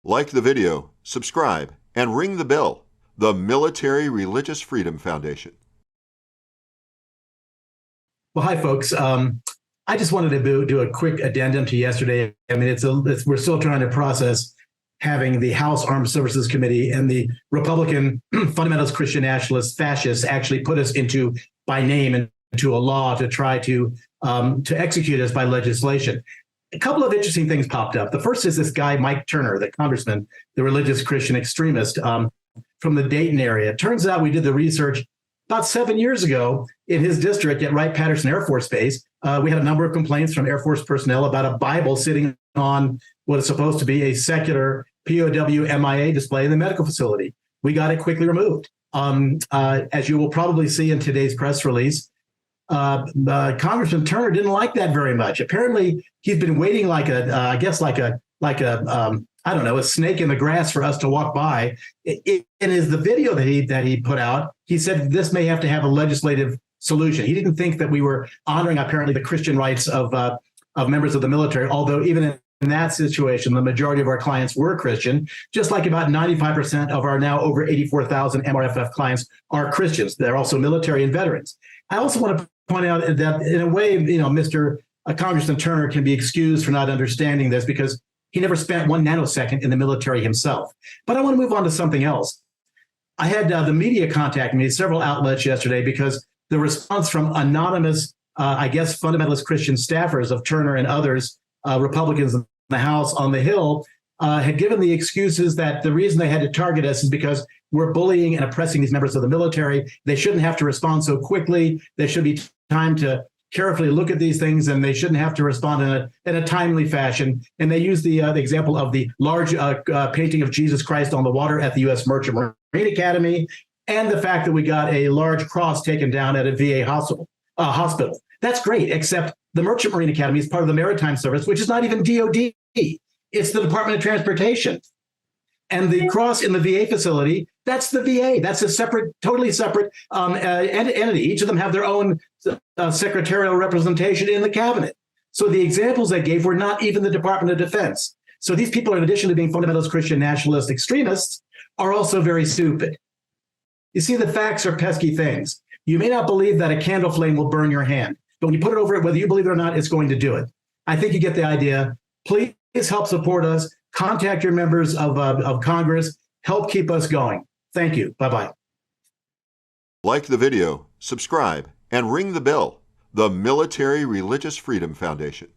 Like the video, subscribe, and ring the bell. The Military Religious Freedom Foundation. Well, hi, folks. I just wanted to do a quick addendum to yesterday. I mean, we're still trying to process having the House Armed Services Committee and the Republican fundamentalist Christian nationalist fascists actually put us into, by name, into a law to try to execute us by legislation. A couple of interesting things popped up. The first is this guy, Mike Turner, the congressman, the religious Christian extremist from the Dayton area. It turns out we did the research about 7 years ago in his district at Wright-Patterson Air Force Base. We had a number of complaints from Air Force personnel about a Bible sitting on what is supposed to be a secular POW MIA display in the medical facility. We got it quickly removed. As you will probably see in today's press release, Congressman Turner didn't like that very much. Apparently, he's been waiting like I don't know, a snake in the grass for us to walk by. In the video that he put out, he said this may have to have a legislative solution. He didn't think that we were honoring apparently the Christian rights of members of the military, although even in that situation, the majority of our clients were Christian, just like about 95% of our now over 84,000 MRFF clients are Christians. They're also military and veterans. I also want to point out that in a way, Mr. Congressman Turner can be excused for not understanding this because he never spent 1 nanosecond in the military himself. But I want to move on to something else. I had the media contact me, several outlets yesterday, because the response from anonymous, fundamentalist Christian staffers of Turner and others, Republicans in the House on the Hill, had given the excuses that the reason they had to target us is because we're bullying and oppressing these members of the military. They shouldn't have to respond so quickly. There should be time to carefully look at these things, and they shouldn't have to respond in a timely fashion. And they use the example of the large painting of Jesus Christ on the water at the U.S. Merchant Marine Academy, and the fact that we got a large cross taken down at a VA hospital. That's great, except the Merchant Marine Academy is part of the Maritime Service, which is not even DOD. It's the Department of Transportation. And the cross in the VA facility, that's the VA. That's a separate, totally separate entity. Each of them have their own secretarial representation in the cabinet. So the examples they gave were not even the Department of Defense. So these people, in addition to being fundamentalist Christian nationalist extremists, are also very stupid. You see, the facts are pesky things. You may not believe that a candle flame will burn your hand, but when you put it over it, whether you believe it or not, it's going to do it. I think you get the idea. Please help support us. Contact your members of Congress. Help keep us going. Thank you. Bye-bye. Like the video, subscribe, and ring the bell. The Military Religious Freedom Foundation.